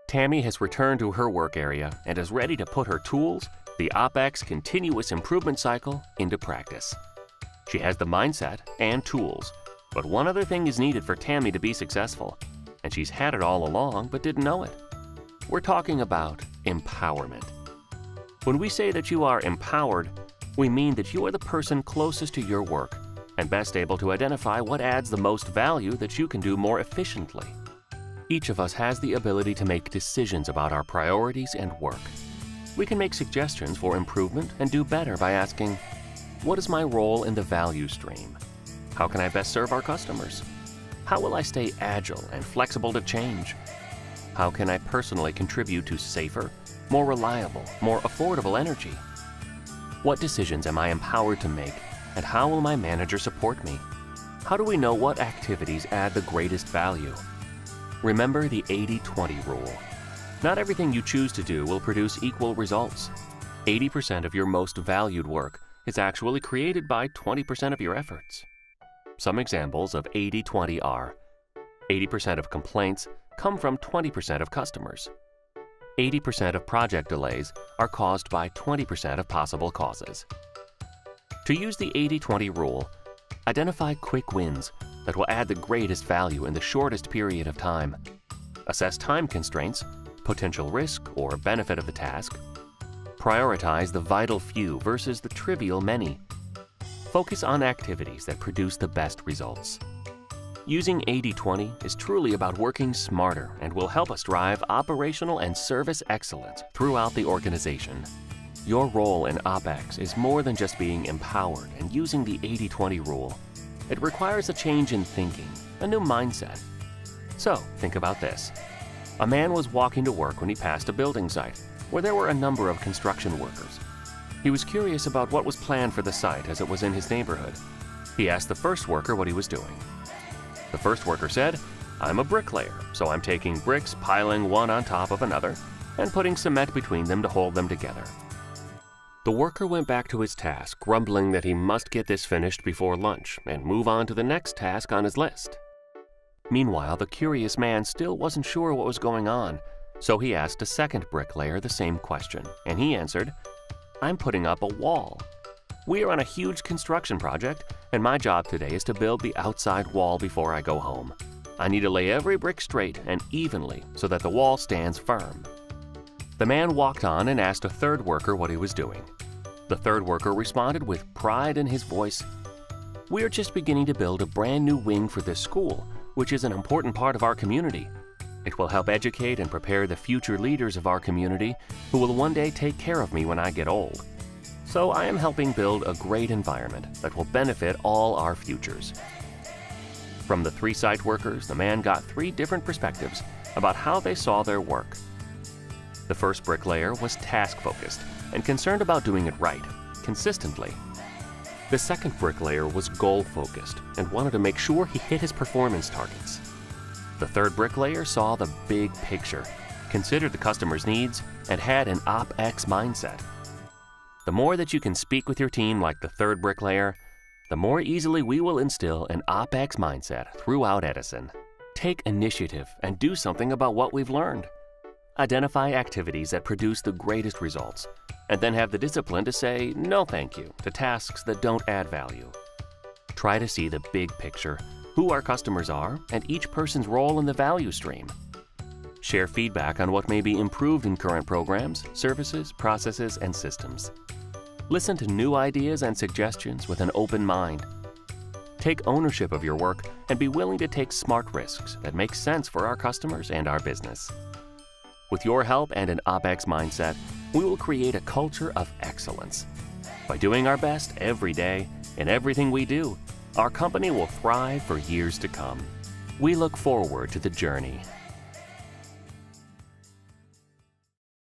Tammy has returned to her work area and is ready to put her tools, the OpX continuous improvement cycle, into practice. She has the mindset and tools, but one other thing is needed for Tammy to be successful, and she's had it all along but didn't know it. We're talking about empowerment. When we say that you are empowered, we mean that you are the person closest to your work and best able to identify what adds the most value that you can do more efficiently. Each of us has the ability to make decisions about our priorities and work. We can make suggestions for improvement and do better by asking, what is my role in the value stream? How can I best serve our customers? How will I stay agile and flexible to change? How can I personally contribute to safer, more reliable, more affordable energy? What decisions am I empowered to make, and how will my manager support me? How do we know what activities add the greatest value? Remember the 80-20 rule. Not everything you choose to do will produce equal results. 80% of your most valued work is actually created by 20% of your efforts. Some examples of 80-20 are: 80% of complaints come from 20% of customers. 80% of project delays are caused by 20% of possible causes. To use the 80-20 rule, identify quick wins that will add the greatest value in the shortest period of time. Assess time constraints, potential risk or benefit of the task. Prioritize the vital few versus the trivial many. Focus on activities that produce the best results. Using 80-20 is truly about working smarter and will help us drive operational and service excellence throughout the organization. Your role in OpX is more than just being empowered and using the 80-20 rule. It requires a change in thinking, a new mindset. So, think about this. A man was walking to work when he passed a building site where there were a number of construction workers. He was curious about what was planned for the site as it was in his neighborhood. He asked the first worker what he was doing. The first worker said, "I'm a bricklayer, so I'm taking bricks, piling one on top of another, and putting cement between them to hold them together." The worker went back to his task, grumbling that he must get this finished before lunch and move on to the next task on his list. Meanwhile, the curious man still wasn't sure what was going on, so he asked a second bricklayer the same question, and he answered, "I'm putting up a wall. We are on a huge construction project, and my job today is to build the outside wall before I go home. I need to lay every brick straight and evenly so that the wall stands firm." The man walked on and asked a third worker what he was doing. The third worker responded with pride in his voice, "We are just beginning to build a brand new wing for this school, which is an important part of our community. It will help educate and prepare the future leaders of our community who will one day take care of me when I get old. So I am helping build a great environment that will benefit all our futures." From the three site workers, the man got three different perspectives about how they saw their work. The first bricklayer was task-focused and concerned about doing it right, consistently. The second bricklayer was goal-focused and wanted to make sure he hit his performance targets. The third bricklayer saw the big picture, considered the customer's needs, and had an OpX mindset. The more that you can speak with your team like the third bricklayer, the more easily we will instill an OpX mindset throughout Edison. Take initiative and do something about what we've learned. Identify activities that produce the greatest results, and then have the discipline to say no thank you to tasks that don't add value. Try to see the big picture, who our customers are, and each person's role in the value stream. Share feedback on what may be improved in current programs, services, processes, and systems. Listen to new ideas and suggestions with an open mind. Take ownership of your work and be willing to take smart risks that make sense for our customers and our business. With your help and an OpX mindset, we will create a culture of excellence. By doing our best every day in everything we do, our company will thrive for years to come. We look forward to the journey.